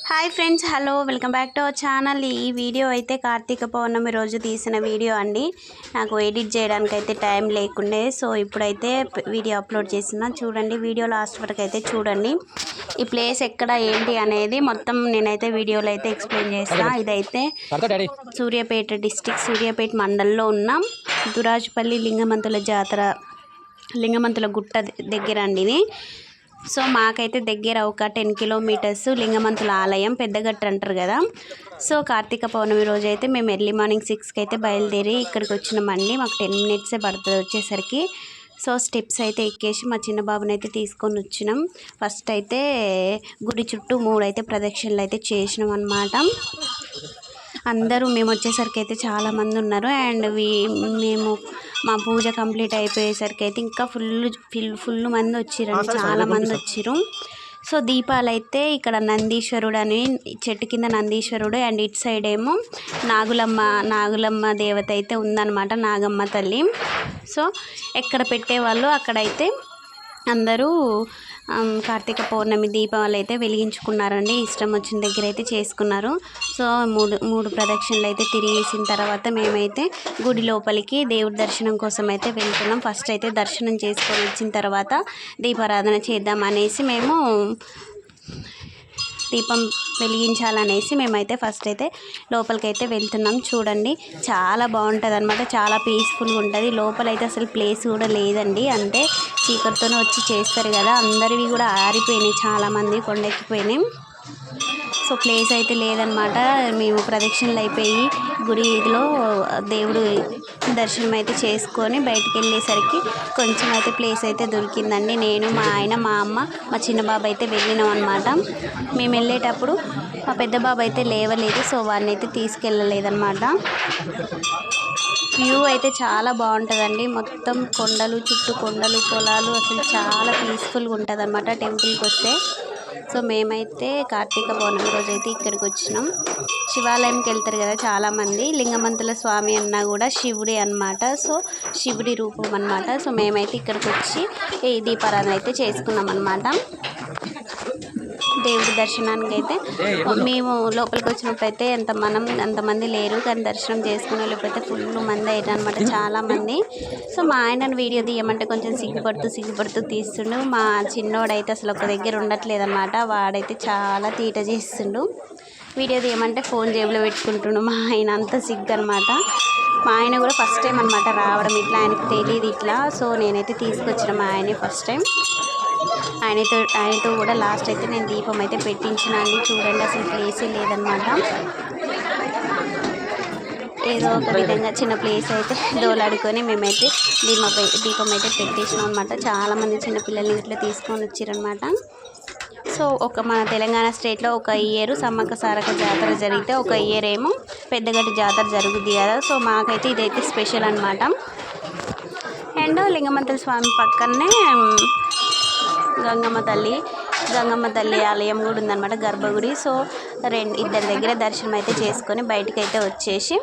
Hi friends, hello, welcome back to our channel. ఈ video అయితే కార్తీక పౌర్ణమి రోజు తీసిన వీడియో అండి. నాకు ఎడిట్ చేయడానికి అయితే టైం లేకుండే, సో ఇప్పుడైతే వీడియో అప్లోడ్ చేస్తున్నా. చూడండి, వీడియో లాస్ట్ వరకు అయితే చూడండి. ఈ ప్లేస్ ఎక్కడ ఏంటి అనేది మొత్తం నేనైతే వీడియోలో అయితే ఎక్స్ప్లెయిన్ చేస్తాను. ఇదైతే సూర్యాపేట డిస్టిక్, సూర్యాపేట మండలంలో ఉన్న దురాజపల్లి లింగమంతుల జాతర, లింగమంతుల గుట్ట దగ్గర అండి ఇది. సో మాకైతే దగ్గర ఒక 10 కిలోమీటర్స్ లింగమంతుల ఆలయం, పెద్దగట్టు అంటారు కదా. సో కార్తీక పౌర్ణమి రోజు అయితే మేము ఎర్లీ మార్నింగ్ 6కి అయితే బయలుదేరి ఇక్కడికి వచ్చినామండి. మాకు 10 మినిట్సే పడుతుంది వచ్చేసరికి. సో స్టెప్స్ అయితే ఎక్కేసి మా చిన్న బాబుని అయితే తీసుకొని వచ్చినాం. ఫస్ట్ అయితే గుడి చుట్టూ 3 అయితే ప్రదక్షిణలు అయితే చేసినాం అన్నమాట. అందరూ మేము వచ్చేసరికి అయితే చాలామంది ఉన్నారు. అండ్ మేము మా పూజ కంప్లీట్ అయిపోయేసరికి అయితే ఇంకా ఫుల్ మంది వచ్చిరండి, చాలామంది వచ్చిరు. సో దీపాలు అయితే ఇక్కడ నందీశ్వరుడు అని చెట్టు కింద నందీశ్వరుడు, అండ్ ఇటు సైడ్ ఏమో నాగులమ్మ దేవత అయితే ఉందన్నమాట, నాగమ్మ తల్లి. సో ఎక్కడ పెట్టేవాళ్ళు అక్కడైతే అందరూ కార్తీక పౌర్ణమి దీపాలు అయితే వెలిగించుకున్నారండి. ఇష్టం వచ్చిన దగ్గర అయితే చేసుకున్నారు. సో మూడు ప్రదక్షిణలు అయితే తిరిగేసిన తర్వాత మేమైతే గుడి లోపలికి దేవుడి దర్శనం కోసం అయితే వెళ్తున్నాం. ఫస్ట్ అయితే దర్శనం చేసుకొని వచ్చిన తర్వాత దీపారాధన చేద్దాం అనేసి మేము దీపం వెలిగించాలనేసి మేమైతే ఫస్ట్ అయితే లోపలికైతే వెళ్తున్నాం. చూడండి, చాలా బాగుంటుంది అనమాట, చాలా పీస్ఫుల్గా ఉంటుంది. లోపలైతే అసలు ప్లేస్ కూడా లేదండి, అంటే చీకటితోనే వచ్చి చేస్తారు కదా. అందరివి కూడా ఆరిపోయినాయి, చాలామంది కొండెక్కిపోయినాయి. సో ప్లేస్ అయితే లేదనమాట. మేము ప్రదక్షిణలు అయిపోయి గుడిలో దేవుడు దర్శనం అయితే చేసుకొని బయటికి వెళ్ళేసరికి కొంచెం అయితే ప్లేస్ అయితే దొరికిందండి. నేను, మా ఆయన, మా అమ్మ, మా చిన్న బాబు అయితే వెళ్ళినాం అనమాట. మేము వెళ్ళేటప్పుడు మా పెద్ద బాబు అయితే లేవలేదు, సో వాడిని అయితే తీసుకెళ్ళలేదన్నమాట. వ్యూ అయితే చాలా బాగుంటుందండి, మొత్తం కొండలు, చుట్టూ కొండలు, పొలాలు, అసలు చాలా పీస్ఫుల్గా ఉంటుంది అనమాట టెంపుల్కి వస్తే. సో మేమైతే కార్తీక పౌర్ణమి రోజు అయితే ఇక్కడికి వచ్చినాం. శివాలయంకి వెళ్తారు కదా చాలామంది, లింగమంతుల స్వామి అన్నా కూడా శివుడే అనమాట. సో శివుడి రూపం అనమాట. సో మేమైతే ఇక్కడికి వచ్చి ఈ దీపారాధన అయితే చేసుకున్నాం అనమాట. దేవుడి దర్శనానికి అయితే మేము లోపలికి వచ్చినప్పుడు అయితే అంతమంది లేరు, కానీ దర్శనం చేసుకునే లేకపోతే ఫుల్ మంది అయితే అనమాట, చాలామంది. సో మా ఆయనను వీడియో తీయమంటే కొంచెం సిగ్గుపడుతూ తీస్తుండు. మా చిన్నోడైతే అసలు ఒక దగ్గర ఉండట్లేదు అనమాట, వాడైతే చాలా తీట చేస్తుండు. వీడియో తీయమంటే ఫోన్ జేబులో పెట్టుకుంటుండు. మా ఆయన అంత సిగ్గు అనమాట. మా ఆయన కూడా ఫస్ట్ టైం అనమాట రావడం ఇట్లా, ఆయనకు తెలియదు ఇట్లా. సో నేనైతే తీసుకొచ్చిన మా ఆయనే ఫస్ట్ టైం. ఆయనతో కూడా లాస్ట్ అయితే నేను దీపం అయితే పెట్టించిన అండి. చూడండి, అసలు ప్లేసే లేదనమాట. ఏదో ఒక విధంగా చిన్న ప్లేస్ అయితే దోలాడుకొని మేమైతే దీపం అయితే పెట్టేసినాం అనమాట. చాలామంది చిన్నపిల్లల్ని ఇట్లా తీసుకొని వచ్చారనమాట. సో మన తెలంగాణ స్టేట్లో ఒక ఇయర్ సమ్మక్క సారక్క జాతర జరిగితే ఒక ఇయర్ ఏమో పెద్దగట్టు జాతర జరుగుద్ది కదా. సో మాకైతే ఇదైతే స్పెషల్ అనమాట. అండ్ లింగమంతుల స్వామి పక్కనే గంగమ్మ తల్లి ఆలయం కూడా ఉందన్నమాట, గర్భగుడి. సో ఇద్దరి దగ్గర దర్శనం అయితే చేసుకొని బయటికి అయితే వచ్చేసి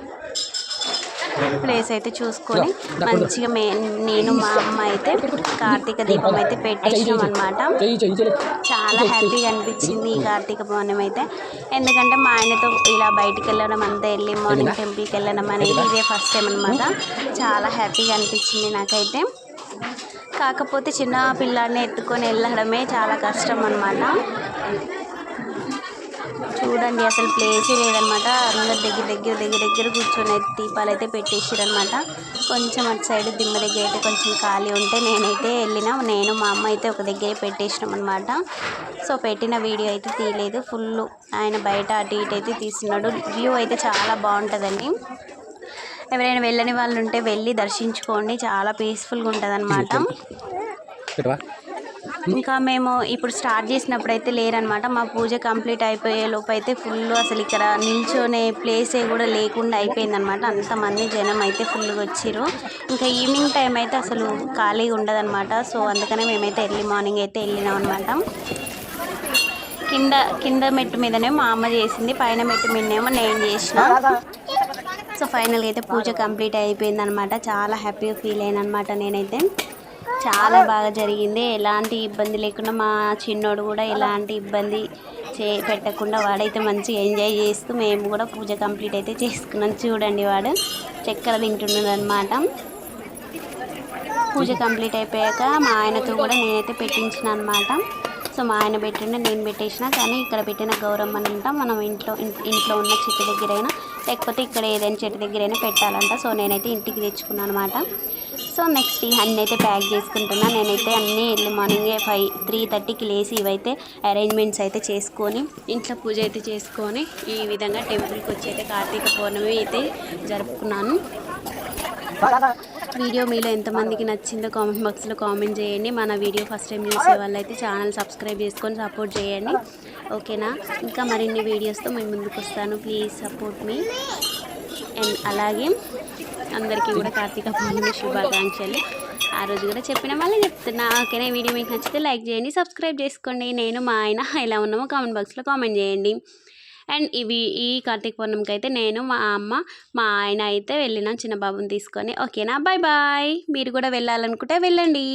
ప్లేస్ అయితే చూసుకొని మంచిగా నేను మా అమ్మ అయితే కార్తీక దీపం అయితే పెట్టేసినాం అనమాట. చాలా హ్యాపీగా అనిపించింది ఈ కార్తీక పౌర్ణమి అయితే. ఎందుకంటే మా ఆయనతో ఇలా బయటికి వెళ్ళడం, అంతా ఎర్లీ మార్నింగ్ టెంపుల్కి వెళ్ళడం అనేది ఇదే ఫస్ట్ టైం అనమాట. చాలా హ్యాపీగా అనిపించింది నాకైతే. కాకపోతే చిన్న పిల్లాడిని ఎత్తుకొని వెళ్ళడమే చాలా కష్టం అనమాట. చూడండి, అసలు ప్లేసే లేదనమాట. అందరు దగ్గర కూర్చొని దీపాలు అయితే పెట్టేసారనమాట. కొంచెం అటు సైడ్ దిమ్మ దగ్గర అయితే కొంచెం ఖాళీ ఉంటే నేనైతే నేను మా అమ్మ అయితే ఒక దగ్గర పెట్టేసినాం అనమాట. సో పెట్టిన వీడియో అయితే తీయలేదు, ఫుల్ ఆయన బయట అటు ఇటు అయితే తీస్తున్నాడు. వ్యూ అయితే చాలా బాగుంటుందండి. ఎవరైనా వెళ్ళని వాళ్ళు ఉంటే వెళ్ళి దర్శించుకోండి, చాలా పీస్ఫుల్గా ఉంటుంది అనమాట. ఇంకా మేము ఇప్పుడు స్టార్ట్ చేసినప్పుడు అయితే లేరనమాట. మా పూజ కంప్లీట్ అయిపోయే లోపు అయితే ఫుల్ అసలు ఇక్కడ నిల్చొనే ప్లేసే కూడా లేకుండా అయిపోయిందనమాట. అంతమంది జనం అయితే ఫుల్గా వచ్చిర్రు. ఇంకా ఈవినింగ్ టైం అయితే అసలు ఖాళీగా ఉండదన్నమాట. సో అందుకనే మేమైతే ఎర్లీ మార్నింగ్ అయితే వెళ్ళినాం అనమాట. కింద మెట్టు మీదనే మా అమ్మ చేసింది, పైన మెట్టు మీదనేమో నేను చేసిన. సో ఫైనల్గా అయితే పూజ కంప్లీట్ అయిపోయిందనమాట. చాలా హ్యాపీగా ఫీల్ అయిన అనమాట నేనైతే. చాలా బాగా జరిగింది, ఎలాంటి ఇబ్బంది లేకుండా. మా చిన్నోడు కూడా ఎలాంటి ఇబ్బంది పెట్టకుండా వాడైతే మంచిగా ఎంజాయ్ చేస్తూ మేము కూడా పూజ కంప్లీట్ అయితే చేసుకున్నాం. చూడండి వాడు చక్కెర తింటున్నాడు అనమాట. పూజ కంప్లీట్ అయిపోయాక మా ఆయనతో కూడా నేనైతే పెట్టించిన అనమాట. సో మా ఆయన పెట్టిండే నేను పెట్టేసిన, కానీ ఇక్కడ పెట్టిన గౌరమ్మనంట మనం ఇంట్లో ఉన్న చెట్టు దగ్గరైనా లేకపోతే ఇక్కడ ఏదైనా చెట్టు దగ్గరైనా పెట్టాలంట. సో నేనైతే ఇంటికి తెచ్చుకున్నాను అనమాట. సో నెక్స్ట్ అన్నీ అయితే ప్యాక్ చేసుకుంటున్నా. నేనైతే అన్నీ ఎర్లీ మార్నింగే 3:30కి లేచి ఇవైతే అరేంజ్మెంట్స్ అయితే చేసుకొని ఇంట్లో పూజ అయితే చేసుకొని ఈ విధంగా టెంపుల్కి వచ్చి అయితే కార్తీక పౌర్ణమి అయితే జరుపుకున్నాను. వీడియో మీలో ఎంతమందికి నచ్చిందో కామెంట్ బాక్స్లో కామెంట్ చేయండి. మన వీడియో ఫస్ట్ టైం చూసే వాళ్ళైతే ఛానల్ సబ్స్క్రైబ్ చేసుకొని సపోర్ట్ చేయండి, ఓకేనా. ఇంకా మరిన్ని వీడియోస్తో మేము ముందుకు వస్తాను. Please support me. అండ్ అలాగే అందరికీ కూడా కార్తీక పౌర్ణమి శుభాకాంక్షలు. ఆ రోజు కూడా చెప్పిన మళ్ళీ చెప్తున్నా, ఓకేనా. వీడియో మీకు నచ్చితే లైక్ చేయండి, సబ్స్క్రైబ్ చేసుకోండి. నేను మా ఆయన ఎలా ఉన్నామో కామెంట్ బాక్స్లో కామెంట్ చేయండి. అండ్ ఈ కార్తీక పౌర్ణమికి అయితే నేను మా అమ్మ మా ఆయన అయితే వెళ్ళినాం చిన్న బాబుని తీసుకొని, ఓకేనా. Bye bye. మీరు కూడా వెళ్ళాలనుకుంటే వెళ్ళండి.